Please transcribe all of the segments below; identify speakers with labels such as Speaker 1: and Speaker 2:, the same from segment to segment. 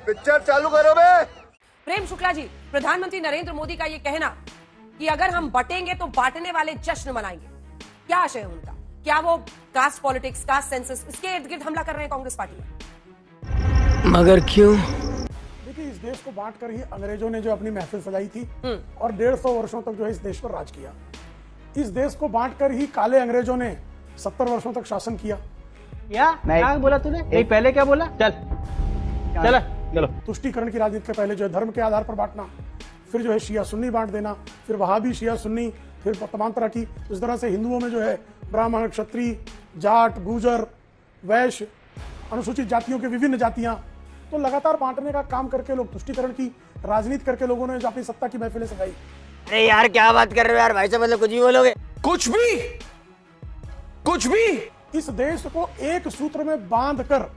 Speaker 1: Picture चालू करो बे।
Speaker 2: प्रेम शुक्ला जी, प्रधानमंत्री नरेंद्र मोदी का ये कहना कि अगर हम बटेंगे तो बांटने वाले जश्न मनाएंगे, क्या आशय है उनका? क्या वो कास्ट पॉलिटिक्स, कास्ट सेंसस, इसके इर्द गिर्द हमला कर रहे हैं कांग्रेस पार्टी में?
Speaker 3: मगर क्यों?
Speaker 4: देखिए, इस देश को बांटकर ही अंग्रेजों ने जो अपनी महफिल सजाई थी और 150 वर्षों तक जो है इस देश पर राज किया। इस देश को बांटकर ही काले अंग्रेजों ने 70 वर्षों तक शासन किया।
Speaker 5: क्या बोला तूने? नहीं, पहले क्या बोला? चलो।
Speaker 4: तुष्टीकरण की राजनीति के पहले जो है धर्म के आधार पर बांटना, फिर जो है शिया सुन्नी बांट देना, फिर वहाबी शिया सुन्नी, फिर तमाम तरह की, इस तरह से हिंदुओं में जो है ब्राह्मण, क्षत्रिय, जाट, गुर्जर, वैश्य, अनुसूचित जातियों के विभिन्न जातियां, तो लगातार बांटने का काम करके लोग तुष्टीकरण की राजनीति करके लोगों ने जो अपनी सत्ता की महफिलें सजाई।
Speaker 3: अरे यार क्या बात कर रहे हो यार, भाई साहब, मतलब कुछ भी बोलोगे?
Speaker 1: कुछ भी
Speaker 4: इस देश को एक सूत्र में बांधकर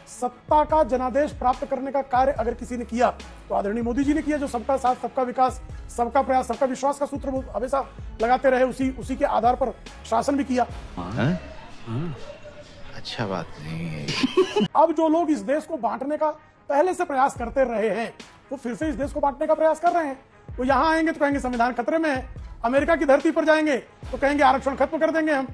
Speaker 4: सत्ता का जनादेश प्राप्त करने का कार्य अगर किसी ने किया तो आदरणीय मोदी जी ने किया, जो सबका साथ, सबका विकास, सबका प्रयास, सबका विश्वास का सूत्र वो हमेशा लगाते रहे, उसी के आधार पर शासन भी किया।
Speaker 1: अच्छा बात नहीं है।
Speaker 4: अब जो लोग इस देश को बांटने का पहले से प्रयास करते रहे हैं, वो फिर से इस देश को बांटने का प्रयास कर रहे हैं। वो यहाँ आएंगे तो कहेंगे संविधान खतरे में है, अमेरिका की धरती पर जाएंगे तो कहेंगे आरक्षण खत्म कर देंगे हम,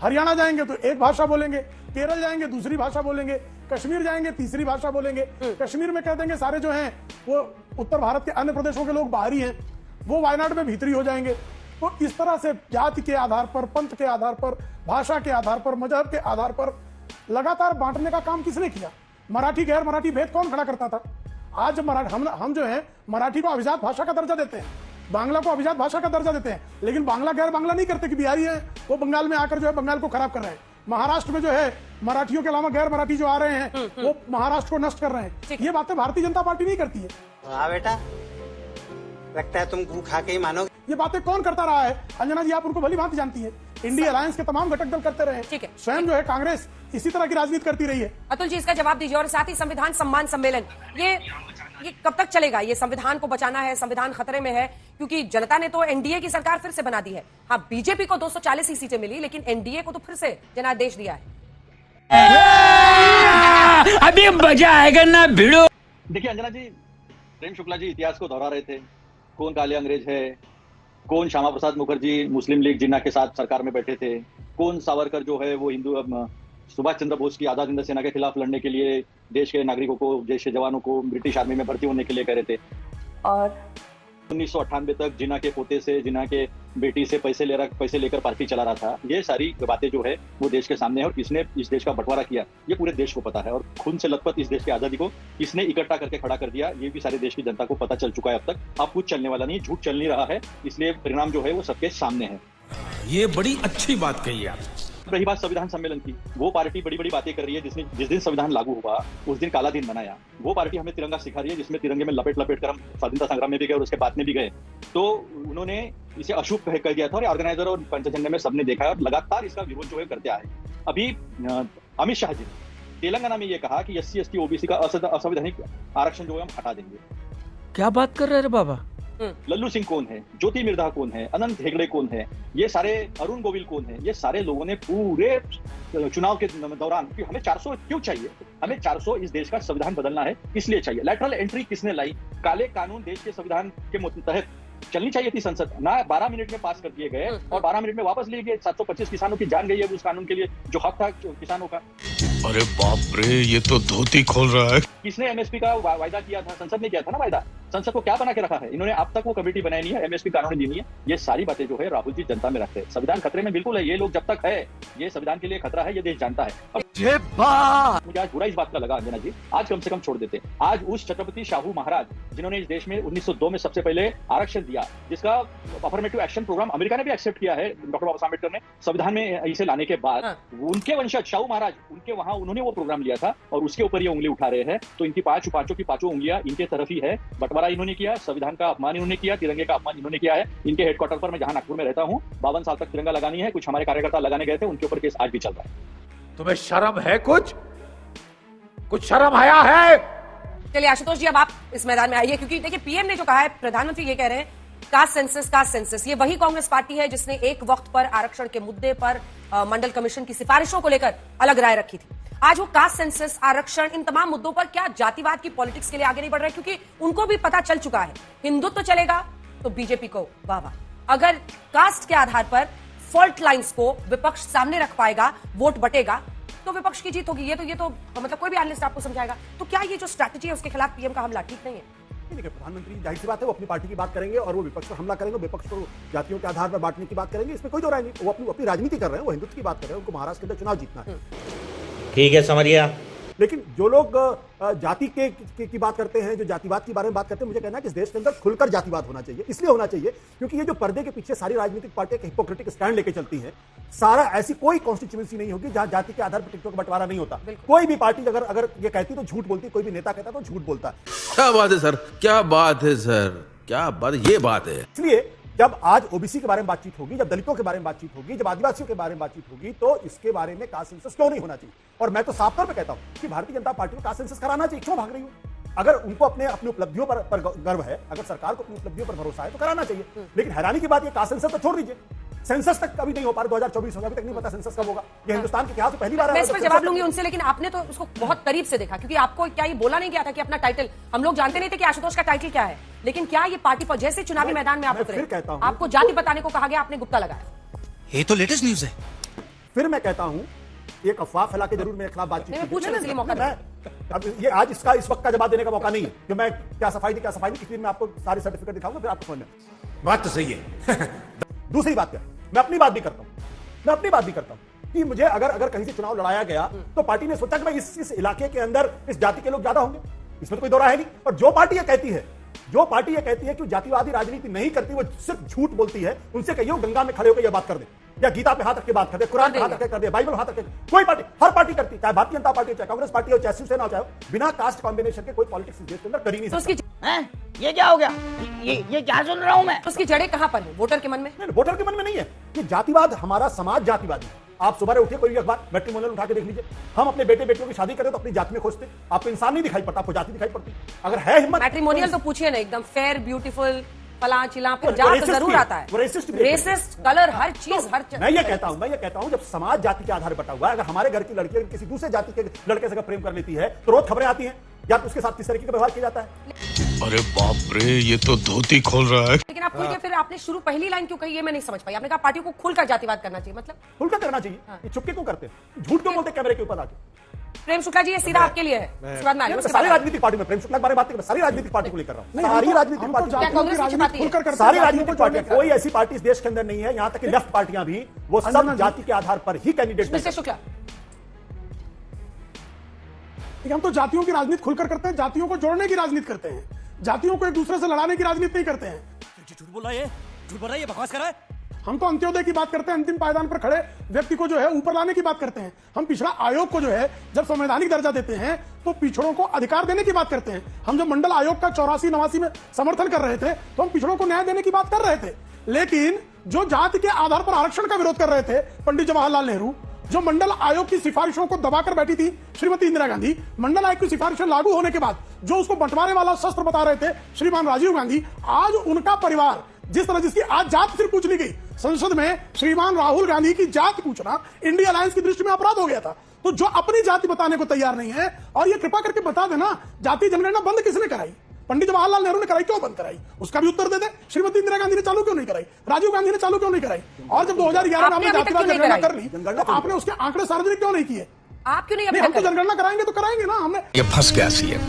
Speaker 4: हरियाणा जाएंगे तो एक भाषा बोलेंगे, केरल जाएंगे दूसरी भाषा बोलेंगे, कश्मीर जाएंगे तीसरी भाषा बोलेंगे। कश्मीर में कह देंगे सारे जो हैं वो उत्तर भारत के अन्य प्रदेशों के लोग बाहरी हैं, वो वायनाड में भीतरी हो जाएंगे। तो इस तरह से जाति के आधार पर, पंथ के आधार पर, भाषा के आधार पर, मजहब के आधार पर लगातार बांटने का काम किसने किया? मराठी गैर मराठी भेद कौन खड़ा करता था? आज हम जो है मराठी को अभिजात भाषा का दर्जा देते हैं, बांग्ला को अभिजात भाषा का दर्जा देते हैं, लेकिन बांग्ला गैर बांग्ला नहीं करते कि बिहारी है वो बंगाल में आकर जो है बंगाल को खराब कर रहे हैं। महाराष्ट्र में जो है मराठियों के अलावा गैर मराठी जो आ रहे हैं वो महाराष्ट्र को नष्ट कर रहे हैं। ये बातें भारतीय जनता पार्टी नहीं करती है।
Speaker 5: हाँ बेटा, लगता है तुम गू खा के ही मानोगे।
Speaker 4: ये बातें कौन करता रहा है? अंजना जी, आप उनको भली भांति जानती है। इंडिया अलायंस के तमाम घटक दल करते रहे,
Speaker 2: ठीक है।
Speaker 4: स्वयं जो है कांग्रेस इसी तरह की राजनीति करती रही है।
Speaker 2: अतुल जी, इसका जवाब दीजिए। और साथ ही संविधान सम्मान सम्मेलन, ये कब तक चलेगा? ये संविधान को बचाना है, संविधान खतरे में है, क्योंकि जनता ने तो एनडीए की सरकार फिर से बना दी है। हाँ, बीजेपी को 240 ही सीटें मिली, लेकिन एनडीए को तो फिर से जनादेश दिया है।
Speaker 3: अभी मजा आएगा ना भिड़ो।
Speaker 6: देखिए अंजना जी, प्रेम शुक्ला जी इतिहास को दोहरा रहे थे। कौन काले अंग्रेज है, कौन श्यामा प्रसाद मुखर्जी मुस्लिम लीग जिन्ना के साथ सरकार में बैठे थे, कौन सावरकर जो है वो हिंदू सुभाष चंद्र बोस की आजाद हिंद सेना के खिलाफ लड़ने के लिए देश के नागरिकों को, देश के जवानों को ब्रिटिश आर्मी में भर्ती होने के लिए कह रहे थे। और 1998 तक जिन्ना के पोते से, जिन्ना के बेटी से पैसे लेकर पार्टी चला रहा था। ये सारी बातें जो है वो देश के सामने है, और किसने इस देश का बंटवारा किया ये पूरे देश को पता है, और खून से लथपथ इस देश की आजादी को किसने इकट्ठा करके खड़ा कर दिया ये भी सारे देश की जनता को पता चल चुका है। अब तक अब कुछ चलने वाला नहीं, झूठ चल नहीं रहा है, इसलिए परिणाम जो है वो सबके सामने है।
Speaker 7: ये बड़ी अच्छी बात कही आप।
Speaker 6: रही बात संविधान सम्मेलन की, वो पार्टी बड़ी बड़ी बातें कर रही है जिसने जिस दिन संविधान लागू हुआ उस दिन काला दिन मनाया। वो पार्टी हमें तिरंगा सिखा रही है, जिसमें तिरंगे में लपेट कर हम स्वाधीनता संग्राम में भी गए और उसके बाद में भी गए। तो उन्होंने इसे अशुभ कह दिया था, और ऑर्गेनाइजर और पंचजन्य में सबने देखा है, और लगातार इसका विरोध जो है करते आए। अभी अमित शाह जी ने तेलंगाना में ये कहा कि SC ST OBC का असंवैधानिक आरक्षण जो है हम हटा देंगे।
Speaker 3: क्या बात कर रहे हैं बाबा?
Speaker 6: लल्लू सिंह कौन है, ज्योति मिर्धा कौन है, अनंत हेगड़े कौन है, ये सारे, अरुण गोविल कौन है, ये सारे लोगों ने पूरे चुनाव के दौरान कि हमें 400 क्यों चाहिए, हमें 400 इस देश का संविधान बदलना है इसलिए चाहिए। लैटरल एंट्री किसने लाई? काले कानून देश के संविधान के तहत चलनी चाहिए थी संसद ना, 12 मिनट में पास कर दिए गए और 12 मिनट में वापस लिए गए। 725 किसानों की जान गई है उस कानून के लिए जो हक था किसानों का।
Speaker 7: अरे बाप रे, ये तो धोती खोल रहा है।
Speaker 6: किसने MSP का वायदा किया था? संसद ने किया था ना वायदा। संसद को क्या बना के रखा है इन्होंने? अब तक वो कमेटी बनाई नहीं है, MSP कानून दी नहीं है। ये सारी बातें जो है राहुल जी जनता में रखते हैं। संविधान खतरे में बिल्कुल है, ये लोग जब तक है, ये संविधान के लिए खतरा है, ये देश जानता है। मुझे आज बुरा इस बात का लगा अंजना जी, आज कम से कम छोड़ देते। आज उस छत्रपति शाहू महाराज जिन्होंने इस देश में 1902 में सबसे पहले आरक्षण दिया, जिसका अफर्मेटिव एक्शन प्रोग्राम अमेरिका ने भी एक्सेप्ट किया है डॉक्टर बाबा साहब अम्बेडकर ने संविधान में इसे लाने के बाद, उनके वंशज शाहू महाराज उनके वहां उन्होंने वो प्रोग्राम लिया था और उसके ऊपर ये उंगली उठा रहे हैं। तो इनकी पांचों की पांचों उंगलियां इनके तरफ ही है। बंटवारा इन्होंने किया, संविधान का अपमान इन्होंने किया, तिरंगे का अपमान इन्होंने किया है। इनके हेडक्वार्टर पर मैं जहां नागपुर में रहता हूं 52 साल तक तिरंगा लगानी है, कुछ हमारे कार्यकर्ता लगाने गए थे, उनके ऊपर केस आज भी चल रहा है।
Speaker 1: तुम्हें शर्म है? कुछ शर्म आया है?
Speaker 2: चलिए आशुतोष जी, अब आप इस मैदान में आइए, क्योंकि देखिए पीएम ने जो कहा है, प्रधानमंत्री ये कह रहे हैं कास्ट सेंसस, ये वही कांग्रेस पार्टी है जिसने एक वक्त पर आरक्षण के मुद्दे पर मंडल कमीशन की सिफारिशों को लेकर अलग राय रखी थी। आज वो कास्ट सेंसस, आरक्षण, इन तमाम मुद्दों पर क्या जातिवाद की पॉलिटिक्स के लिए आगे नहीं बढ़ रहे? क्योंकि उनको भी पता चल चुका है हिंदुत्व चलेगा तो बीजेपी को वाह वाह, अगर कास्ट के आधार पर फॉल्ट लाइंस को विपक्ष सामने रख पाएगा, वोट बटेगा तो विपक्ष की जीत होगी। ये तो मतलब कोई भी एनालिस्ट आपको समझाएगा। तो क्या ये जो स्ट्रैटेजी है उसके खिलाफ पीएम का हमला ठीक नहीं है?
Speaker 8: देखिए, प्रधानमंत्री जाहिर सी बात है वो अपनी पार्टी की बात करेंगे और वो विपक्ष पर हमला करेंगे, विपक्ष को जातियों के आधार पर बांटने की बात करेंगे, इसमें कोई दो राय नहीं। वो अपनी राजनीति कर रहे हैं, वो हिंदुत्व की बात कर रहे हैं, उनको महाराष्ट्र के अंदर चुनाव जीतना है।
Speaker 3: ठीक है, समझ गया।
Speaker 8: लेकिन जो लोग जाति की बात करते हैं, जो जातिवाद के बारे में बात करते हैं, मुझे कहना है कि इस देश के अंदर खुलकर जातिवाद होना चाहिए। इसलिए होना चाहिए क्योंकि ये जो पर्दे के पीछे सारी राजनीतिक पार्टियां हिपोक्रेटिक स्टैंड लेके चलती हैं, सारा ऐसी कोई कॉन्स्टिट्यूएंसी नहीं होगी जहां जाति के आधार पर टिकटों का बंटवारा नहीं होता। कोई भी पार्टी अगर ये कहती तो झूठ बोलती, कोई भी नेता कहता तो झूठ बोलता है।
Speaker 7: क्या बात है सर, क्या बात है सर, क्या बात, ये बात है।
Speaker 8: इसलिए जब आज ओबीसी के बारे में बातचीत होगी, जब दलितों के बारे में बातचीत होगी, जब आदिवासियों के बारे में बातचीत होगी, तो इसके बारे में कास्ट सेंसस क्यों नहीं होना चाहिए? और मैं तो साफ तौर पे कहता हूं कि भारतीय जनता पार्टी को कास्ट सेंसस कराना चाहिए। क्यों भाग रही हो? अगर उनको अपनी उपलब्धियों पर गर्व है, अगर सरकार को अपनी उपलब्धियों पर भरोसा है तो कराना चाहिए। लेकिन हैरानी की बात, ये कास्ट सेंसस तो छोड़ दीजिए, सेंसस तक कभी नहीं हो पा रहा। 2024 होगा, अभी तक नहीं पता सेंसस कब होगा। ये हिंदुस्तान के इतिहास में पहली बार
Speaker 2: मैं इस पर जवाब लूंगी उनसे, लेकिन आपने तो उसको बहुत करीब से देखा, क्योंकि आपको क्या ये बोला नहीं गया था कि अपना टाइटल, हम लोग जानते नहीं थे कि आशुतोष का टाइटल क्या है, लेकिन क्या ये पार्टी पर जैसे चुनावी मैदान में आप उतरे, आपको जाति बताने को कहा गया, आपने गुप्ता लगाया।
Speaker 7: ये तो लेटेस्ट न्यूज है।
Speaker 8: फिर मैं कहता हूं, एक अफवाह फैला के जरूर मेरे खिलाफ बातचीत
Speaker 2: मैं पूछना इसलिए मौका
Speaker 8: अब ये आज इस वक्त का जवाब देने का मौका नहीं है कि मैं क्या सफाई थी, इसलिए मैं आपको सारे सर्टिफिकेट दिखाऊंगा, फिर आपको समझ में।
Speaker 1: बात तो सही है।
Speaker 8: दूसरी बात क्या, मैं अपनी बात भी करता हूं कि मुझे अगर कहीं से चुनाव लड़ाया गया तो पार्टी ने सोचा कि भाई इस इलाके के अंदर इस जाति के लोग ज्यादा होंगे, इसमें तो कोई दो राय है नहीं। और जो पार्टी ये कहती है कि वो जातिवादी राजनीति नहीं करती, वो सिर्फ झूठ बोलती है, उनसे कहिए गंगा में खड़े होकर यह बात कर दे, या गीता पे हाथ रख के बात कर दे, कुरान पे हाथ रख के कर दे, बाइबल हाथ रख के। कोई पार्टी, हर पार्टी करती है, चाहे भारतीय जनता पार्टी, चाहे कांग्रेस पार्टी हो, चाहे शिवसेना हो, चाहे बिना कास्ट कॉम्बिनेशन के कोई पॉलिटिक्स देश के अंदर कर ही नहीं सकता।
Speaker 3: ये क्या हो गया? ये क्या सुन रहा हूं मैं?
Speaker 2: उसकी जड़ें कहां पर है? वोटर के मन में?
Speaker 8: नहीं, वोटर के मन में नहीं है। ये जातिवाद, हमारा समाज जातिवादी है। आप सुबह उठिए, कोई भी अखबार मैट्रिमोनियल उठा के देख लीजिए, हम अपने बेटे बेटियों की शादी करें तो अपनी जाति में खोजते, आपको इंसान नहीं दिखाई पड़ता, आपको जाति दिखाई पड़ती। अगर है हिम्मत,
Speaker 2: मैट्रिमोनियल तो पूछिए ना, एकदम फेयर, ब्यूटीफुल, फला चिला, फिर जात जरूर आता है, रेसिस्ट, कलर, हर चीज, हर
Speaker 8: मैं ये कहता हूं जब समाज जाति के आधार पर बटा हुआ है, अगर हमारे घर की लड़की अगर किसी दूसरे जाति के लड़के से अगर प्रेम कर लेती है तो रोज खबरें आती हैं, या तो उसके साथ किस तरीके का व्यवहार किया जाता है।
Speaker 7: अरे बाप रे, ये तो धोती खोल रहा है।
Speaker 2: लेकिन आप खुल के, फिर आपने शुरू पहली लाइन क्यों कही, ये मैं नहीं समझ पाई। आपने कहा पार्टियों को खुलकर जातिवाद करना चाहिए, मतलब
Speaker 8: खुलकर करना चाहिए। ये चुपके क्यों करते हैं, झूठ क्यों बोलते कैमरे के ऊपर आके?
Speaker 2: प्रेम शुक्ला जी, ये सीधा आपके लिए है। उसके बाद मैं
Speaker 8: सारी राजनीतिक पार्टी में प्रेम शुक्ला के बारे में बात करें, सारी राजनीतिक पार्टी को लेकर रहा हूं, सारी राजनीतिक पार्टी, सारी राजनीतिक पार्टियां, कोई ऐसी पार्टी इस देश के अंदर नहीं है, यहां तक कि लेफ्ट पार्टियां भी, वो सब जाति के आधार पर ही कैंडिडेट।
Speaker 2: मिस्टर शुक्ला,
Speaker 4: हम तो जातियों की राजनीति खुलकर करते हैं, जातियों को जोड़ने की राजनीति करते हैं, जातियों को एक दूसरे से लड़ाने की राजनीति नहीं करते हैं।
Speaker 3: झूठ बोल रहा है, ये बकवास कर रहा है।
Speaker 4: हम तो अंत्योदय की बात करते हैं, अंतिम पायदान पर खड़े व्यक्ति को जो है ऊपर लाने की बात करते हैं। हम पिछड़ा आयोग को जो है जब संवैधानिक दर्जा देते हैं तो पिछड़ों को अधिकार देने की बात करते हैं। हम जब मंडल आयोग का 84-89 में समर्थन कर रहे थे तो हम पिछड़ों को न्याय देने की बात कर रहे थे। लेकिन जो जाति के आधार पर आरक्षण का विरोध कर रहे थे पंडित जवाहरलाल नेहरू, जो मंडल आयोग की सिफारिशों को दबाकर बैठी थी श्रीमती इंदिरा गांधी, मंडल आयोग की सिफारिशें लागू होने के बाद जो उसको बंटवारे वाला शस्त्र बता रहे थे श्रीमान राजीव गांधी, आज उनका परिवार, जिस तरह जिसकी आज जात सिर्फ पूछ ली गई, संसद में श्रीमान राहुल गांधी की जाति पूछना इंडिया अलायंस की दृष्टि में अपराध हो गया था। तो जो अपनी जाति बताने को तैयार नहीं है, और ये कृपा करके बता देना जाति जनगणना बंद किसने कराई? पंडित जवाहरलाल नेहरू ने कराई, क्यों बंद कराई? उसका भी उत्तर दे दे। श्रीमती इंदिरा गांधी ने चालू क्यों नहीं कराई? राजीव गांधी ने चालू क्यों नहीं कराई? और जब 2011 में आपने जातिवाद जनगणना कर ली तो आपने उसके आंकड़े सार्वजनिक क्यों नहीं किए?
Speaker 2: आप क्यों नहीं?
Speaker 4: हम तो जनगणना कराएंगे तो कराएंगे ना। हमने
Speaker 7: ये फंस गया सीएम,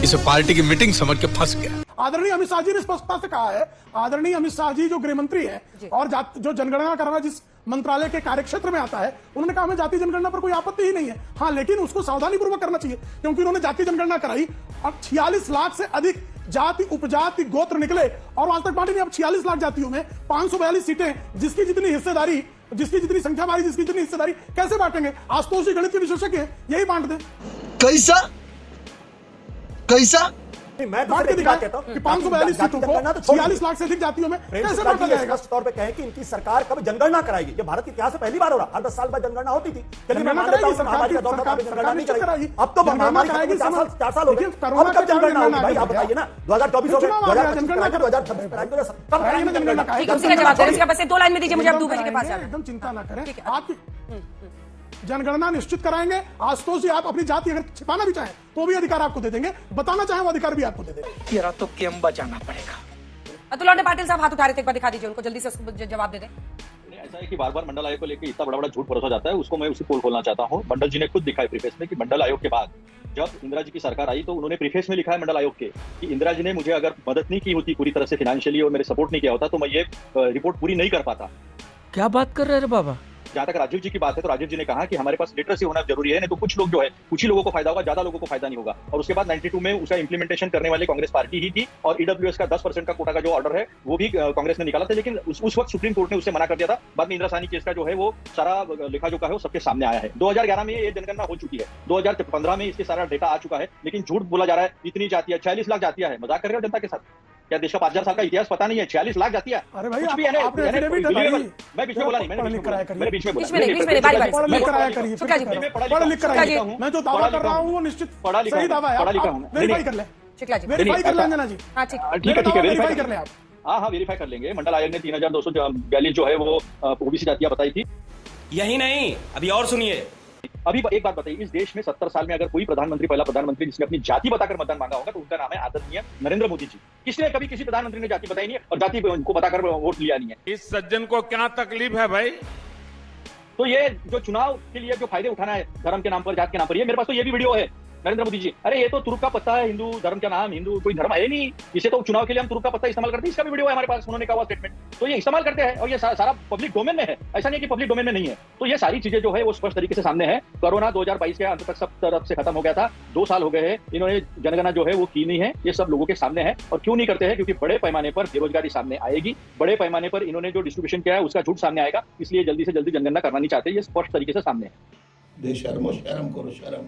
Speaker 7: इसे पार्टी की मीटिंग समझ के फंस गया।
Speaker 4: आदरणीय अमित शाह जी ने स्पष्टता से कहा है, आदरणीय अमित शाह जी जो गृह मंत्री है और जो जनगणना कराना जिस मंत्रालय के कार्यक्षेत्र में आता है, उन्होंने कहा हमें जाति जनगणना पर कोई आपत्ति ही नहीं है। हाँ, लेकिन उसको सावधानी पूर्वक करना चाहिए, क्योंकि उन्होंने जाति जनगणना कराई और 46 लाख से अधिक जाति, उपजाति, गोत्र निकले, और आज तक पार्टी ने अब 46 लाख जातियों में 542 सीटें, जिसकी जितनी हिस्सेदारी, जिसकी जितनी संख्या हमारी, जिसकी जितनी हिस्सेदारी, कैसे बांटेंगे? आशुतोष जी गणित के विशेषज्ञ हैं, यही बांट दें।
Speaker 9: कैसा कैसा
Speaker 8: मैं
Speaker 4: बांट के दिखा कहता हूं कि 542 सीटों को 46 लाख से अधिक जातियों में कैसे बांटा जाएगा?
Speaker 8: स्पष्ट तौर पे कहें कि इनकी सरकार कब जनगणना कराएगी। ये भारत के इतिहास में पहली बार हो रहा, हर 10 साल बाद जनगणना होती थी। महामारी का दौर था, जनगणना नहीं कराई। अब तो महामारी का 4 साल हो गए, अब कब जनगणना होगी भाई? आप बताइए ना। 2024 हो गया, 2026 2026 कब कराएंगे जनगणना?
Speaker 2: ठीक है, उसका जवाब दे। इसका बस 2 लाइन में दीजिए मुझे, आप 2 बजे के पास
Speaker 4: एकदम चिंता ना करें। आपकी जनगणना निश्चित कराएंगे। आशुतोष जी, आप अपनी जाति अगर छिपाना भी चाहें तो भी अधिकार आपको दे देंगे, बताना चाहें वो अधिकार भी आपको दे देंगे।
Speaker 5: तेरा तो गेम बजाना पड़ेगा।
Speaker 2: अतुल लौंडे पाटिल साहब हाथ उठा रहे थे, एक बार दिखा दीजिए उनको, जल्दी से उसको जवाब दे दें।
Speaker 6: ऐसा है कि बार बार मंडल आयोग को लेकर इतना बड़ा बड़ा झूठ परोसा जाता है, उसको मैं उसी पोल खोलना चाहता हूँ। मंडल जी ने खुद दिखाया प्रीफेस में कि मंडल आयोग के बाद जब इंदिरा जी की सरकार आई तो उन्होंने प्रीफेस में लिखा है मंडल आयोग के कि इंदिरा जी ने मुझे अगर मदद नहीं की होती पूरी तरह से फाइनेंशियली और मेरे सपोर्ट नहीं किया होता तो मैं ये रिपोर्ट पूरी नहीं कर पाता।
Speaker 5: क्या बात कर रहे रे बाबा।
Speaker 6: जहां तक राजीव जी की बात है तो राजीव जी ने कहा कि हमारे पास लिटरेसी होना जरूरी है, नहीं तो कुछ लोग जो है कुछ ही लोगों को फायदा होगा, ज्यादा लोगों को फायदा नहीं होगा। और उसके बाद 92 में उसका इंप्लीमेंटेशन करने वाली कांग्रेस पार्टी ही थी और ईडब्ल्यूएस का 10% का कोटा का जो ऑर्डर है वो भी कांग्रेस ने निकाला था, लेकिन उस वक्त सुप्रीम कोर्ट ने उससे मना कर दिया था। बाद में इंदिरा साहनी केस का जो है वो सारा लिखा जोखा है वो सबके सामने आया है। 2011 में ये जनगणना हो चुकी है, 2015 में इसके सारा डेटा आ चुका है, लेकिन झूठ बोला जा रहा है इतनी जातियां 46 लाख जातियां है। मजाक कर रहे हो जनता के साथ? क्या देश का 5000 साल का इतिहास पता नहीं है? 46 लाख जातियां।
Speaker 4: अरे भाई,
Speaker 6: कुछ भी
Speaker 4: आपने
Speaker 6: यानी
Speaker 4: एफिडेविट
Speaker 6: believable-
Speaker 4: लगाई।
Speaker 6: मैं बीच में बोला नहीं, मैंने बीच में बोला। मैंने बीच में बोला।
Speaker 2: बीच में नहीं, बारी बारी।
Speaker 4: पढ़ लिख कराया करिए,
Speaker 2: शुक्ला जी,
Speaker 4: पढ़ लिख कराइए। मैं जो दावा कर रहा हूँ वो निश्चित
Speaker 6: पढ़ा लिखा
Speaker 4: सही
Speaker 6: हूँ,
Speaker 4: दावा है।
Speaker 6: पढ़ा
Speaker 4: आप
Speaker 6: लिखा हूँ।
Speaker 4: वेरीफाई कर ले,
Speaker 2: शुक्ला जी,
Speaker 4: वेरीफाई कर ले अंजना जी।
Speaker 2: हाँ ठीक।
Speaker 6: ठीक है,
Speaker 4: वेरीफाई कर ले आप।
Speaker 6: हाँ, वेरीफाई कर लेंगे। मंडल आयोग ने 3242 जो है वो ओबीसी जातियां बताई थी।
Speaker 3: यही नहीं, अभी और सुनिए।
Speaker 6: अभी एक बात बताइए, इस देश में 70 साल में अगर कोई प्रधानमंत्री, पहला प्रधानमंत्री जिसने अपनी जाति बताकर मतदान मांगा होगा तो उनका नाम है आदरणीय नरेंद्र मोदी जी। किसने कभी किसी प्रधानमंत्री ने जाति बताई नहीं है और जाति को बताकर वोट लिया नहीं है।
Speaker 1: इस सज्जन को क्या तकलीफ है भाई?
Speaker 6: तो ये जो चुनाव के लिए जो फायदे उठाना है धर्म के नाम पर, जात के नाम पर, ये मेरे पास तो ये भी वीडियो है नरेंद्र मोदी जी। अरे ये तो तुर्क का पत्ता है, हिंदू धर्म का नाम, हिंदू कोई धर्म है नहीं, इसे तो चुनाव के लिए हम तुर्क का पत्ता इस्तेमाल करते हैं। इसका भी वीडियो है हमारे पास, उन्होंने कहा हुआ स्टेटमेंट। तो ये इस्तेमाल करते हैं और ये सारा पब्लिक डोमेन में है, ऐसा नहीं कि पब्लिक डोमेन में नहीं है। तो ये सारी चीजें जो है वो स्पष्ट तरीके से सामने है। कोरोना 2022 के अंत तक सब तरफ से खत्म हो गया था, 2 साल हो गए हैं, इन्होंने जनगणना जो है वो की नहीं है। ये सब लोगों के सामने है। और क्यों नहीं करते हैं? क्योंकि बड़े पैमाने पर बेरोजगारी सामने आएगी, बड़े पैमाने पर इन्होंने जो डिस्ट्रीब्यूशन किया है उसका झूठ सामने आएगा, इसलिए जल्दी से जल्दी जनगणना करना नहीं चाहते। ये स्पष्ट तरीके से सामने है।
Speaker 9: बेशर्मो शर्म करो, शर्म।